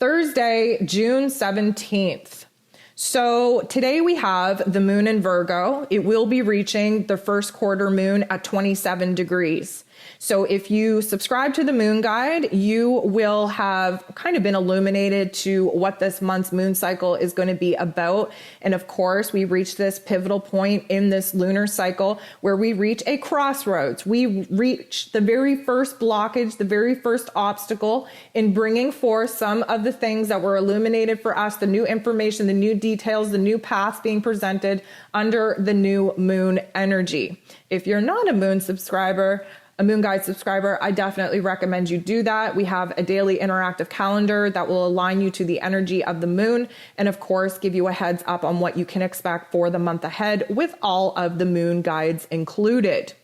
Thursday, June 17th. So today we have the moon in Virgo. It will be reaching the first quarter moon at 27 degrees. So if you subscribe to the moon guide, you will have kind of been illuminated to what this month's moon cycle is going to be about. And of course, we reach this pivotal point in this lunar cycle where we reach a crossroads. We reach the very first blockage, the very first obstacle in bringing forth some of the things that were illuminated for us, the new information, the new details, the new paths being presented under the new moon energy. If you're not a moon subscriber, a Moon Guide subscriber, I definitely recommend you do that. We have a daily interactive calendar that will align you to the energy of the moon and of course give you a heads up on what you can expect for the month ahead with all of the moon guides included.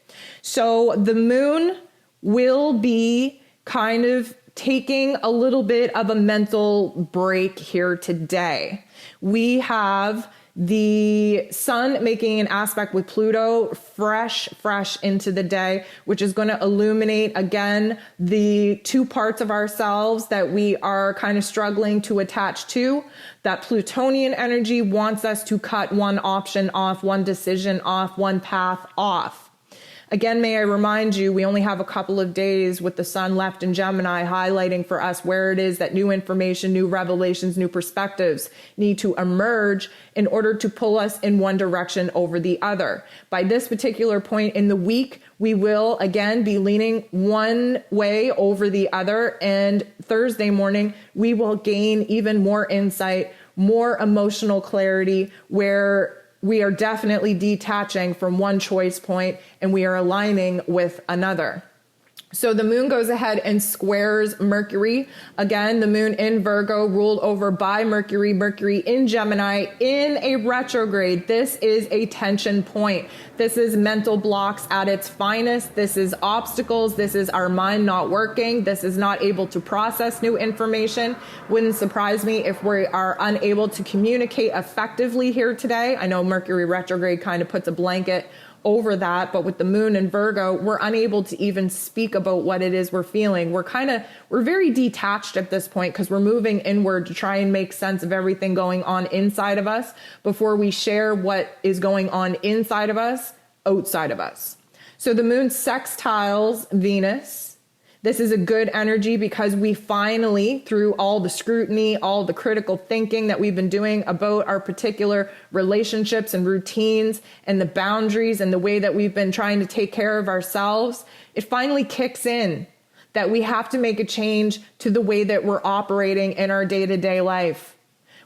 So the moon will be kind of taking a little bit of a mental break here today. We have the sun making an aspect with Pluto fresh into the day, which is going to illuminate again the two parts of ourselves that we are kind of struggling to attach to. That Plutonian energy wants us to cut one option off, one decision off, one path off. Again, may I remind you, we only have a couple of days with the sun left in Gemini, highlighting for us where it is that new information, new revelations, new perspectives need to emerge in order to pull us in one direction over the other. By this particular point in the week, we will again be leaning one way over the other. And Thursday morning, we will gain even more insight, more emotional clarity, where we are definitely detaching from one choice point and we are aligning with another. So the moon goes ahead and squares Mercury. Again, the moon in Virgo ruled over by Mercury, Mercury in Gemini in a retrograde. This is a tension point. This is mental blocks at its finest. This is obstacles. This is our mind not working. This is not able to process new information. Wouldn't surprise me if we are unable to communicate effectively here today. I know Mercury retrograde kind of puts a blanket over that, but with the moon in Virgo, we're unable to even speak about what it is we're feeling. We're very detached at this point because we're moving inward to try and make sense of everything going on inside of us before we share what is going on inside of us, outside of us. So the moon sextiles Venus. This is a good energy because we finally, through all the scrutiny, all the critical thinking that we've been doing about our particular relationships and routines and the boundaries and the way that we've been trying to take care of ourselves, it finally kicks in that we have to make a change to the way that we're operating in our day-to-day life.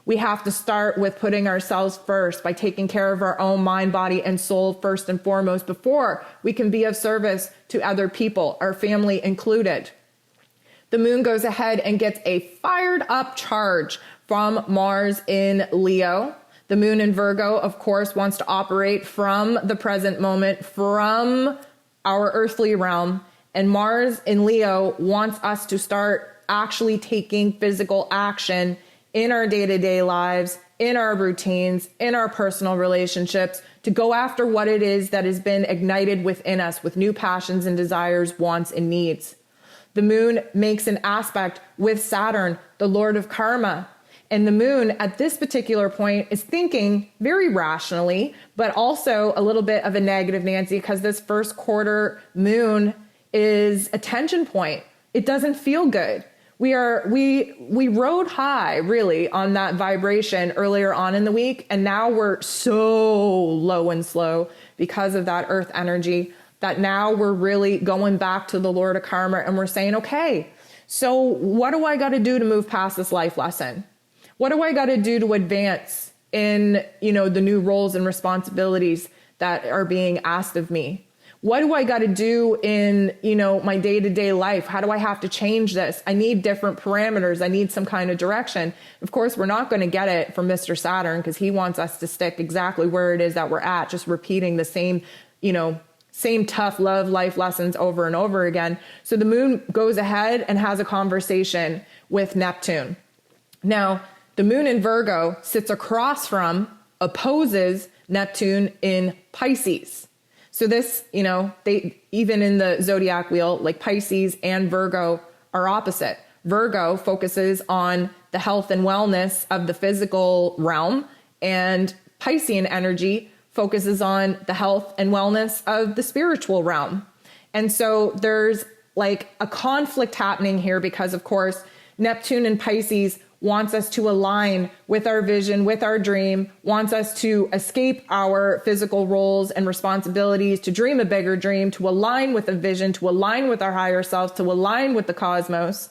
We have to start with putting ourselves first by taking care of our own mind, body, and soul first and foremost before we can be of service to other people, our family included. The moon goes ahead and gets a fired up charge from Mars in Leo. The moon in Virgo, of course, wants to operate from the present moment, from our earthly realm. And Mars in Leo wants us to start actually taking physical action in our day-to-day lives, in our routines, in our personal relationships, to go after what it is that has been ignited within us with new passions and desires, wants and needs. The moon makes an aspect with Saturn, the Lord of Karma. And the moon at this particular point is thinking very rationally, but also a little bit of a negative Nancy because this first quarter moon is a tension point. It doesn't feel good. We rode high really on that vibration earlier on in the week. And now we're so low and slow because of that earth energy that now we're really going back to the Lord of Karma and we're saying, okay, so what do I got to do to move past this life lesson? What do I got to do to advance in, the new roles and responsibilities that are being asked of me? What do I got to do in, my day-to-day life? How do I have to change this? I need different parameters. I need some kind of direction. Of course, we're not going to get it from Mr. Saturn because he wants us to stick exactly where it is that we're at, just repeating the same tough love life lessons over and over again. So the moon goes ahead and has a conversation with Neptune. Now, the moon in Virgo sits across from, opposes Neptune in Pisces. So this, they even in the zodiac wheel, like Pisces and Virgo are opposite. Virgo focuses on the health and wellness of the physical realm, and Piscean energy focuses on the health and wellness of the spiritual realm. And so there's like a conflict happening here because, of course, Neptune in Pisces wants us to align with our vision, with our dream, wants us to escape our physical roles and responsibilities, to dream a bigger dream, to align with a vision, to align with our higher selves, to align with the cosmos.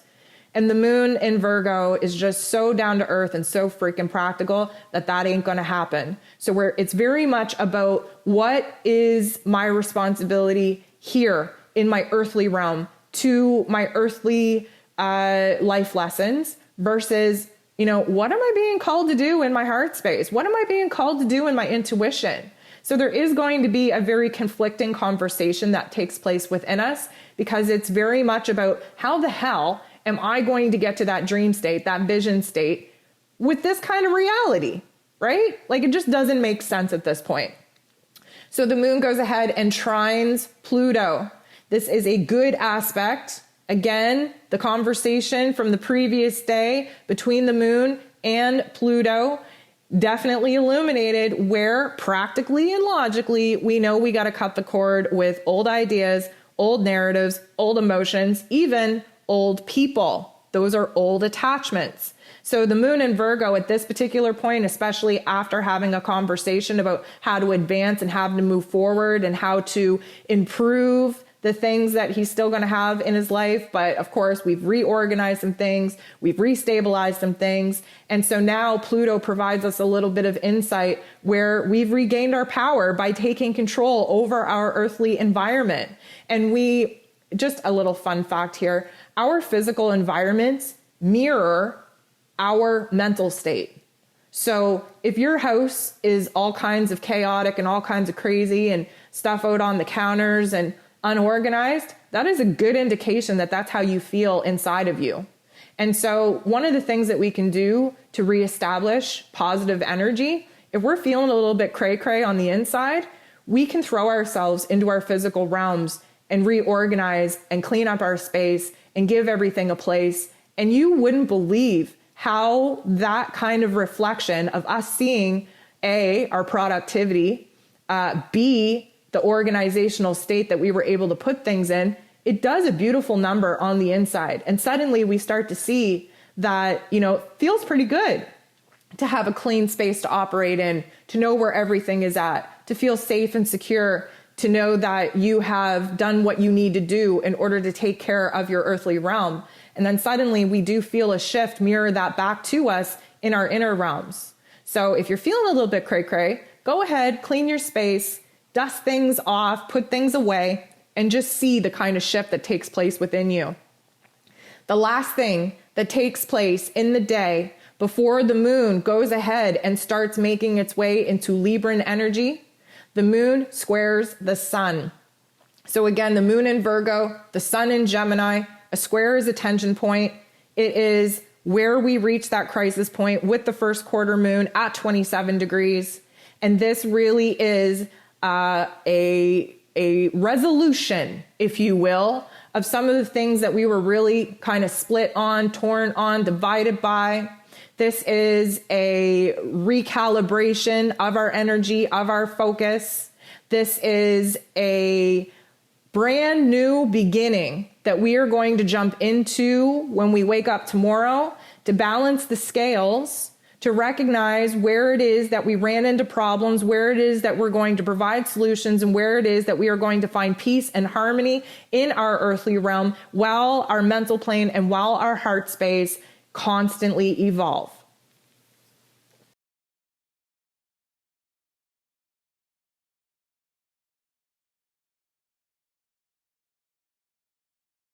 And the moon in Virgo is just so down to earth and so freaking practical that ain't going to happen. So it's very much about what is my responsibility here in my earthly realm to my earthly life lessons versus, what am I being called to do in my heart space? What am I being called to do in my intuition? So there is going to be a very conflicting conversation that takes place within us because it's very much about how the hell am I going to get to that dream state, that vision state with this kind of reality, right? Like it just doesn't make sense at this point. So the moon goes ahead and trines Pluto. This is a good aspect. Again, the conversation from the previous day between the moon and Pluto definitely illuminated where practically and logically we know we got to cut the cord with old ideas, old narratives, old emotions, even old people. Those are old attachments. So the moon in Virgo at this particular point, especially after having a conversation about how to advance and how to move forward and how to improve the things that he's still going to have in his life. But of course, we've reorganized some things, we've restabilized some things. And so now Pluto provides us a little bit of insight where we've regained our power by taking control over our earthly environment. And just a little fun fact here, our physical environments mirror our mental state. So if your house is all kinds of chaotic and all kinds of crazy and stuff out on the counters and unorganized, that is a good indication that that's how you feel inside of you. And so one of the things that we can do to reestablish positive energy, if we're feeling a little bit cray-cray on the inside, we can throw ourselves into our physical realms and reorganize and clean up our space and give everything a place. And you wouldn't believe how that kind of reflection of us seeing A, our productivity, B, the organizational state that we were able to put things in, it does a beautiful number on the inside. And suddenly we start to see that, it feels pretty good to have a clean space to operate in, to know where everything is at, to feel safe and secure, to know that you have done what you need to do in order to take care of your earthly realm. And then suddenly we do feel a shift mirror that back to us in our inner realms. So if you're feeling a little bit cray-cray, go ahead, clean your space, dust things off, put things away, and just see the kind of shift that takes place within you. The last thing that takes place in the day before the moon goes ahead and starts making its way into Libran energy, the moon squares the sun. So again, the moon in Virgo, the sun in Gemini, a square is a tension point. It is where we reach that crisis point with the first quarter moon at 27 degrees. And this really is a resolution, if you will, of some of the things that we were really kind of split on, torn on, divided by. This is a recalibration of our energy, of our focus. This is a brand new beginning that we are going to jump into when we wake up tomorrow to balance the scales, to recognize where it is that we ran into problems, where it is that we're going to provide solutions, and where it is that we are going to find peace and harmony in our earthly realm while our mental plane and while our heart space constantly evolve.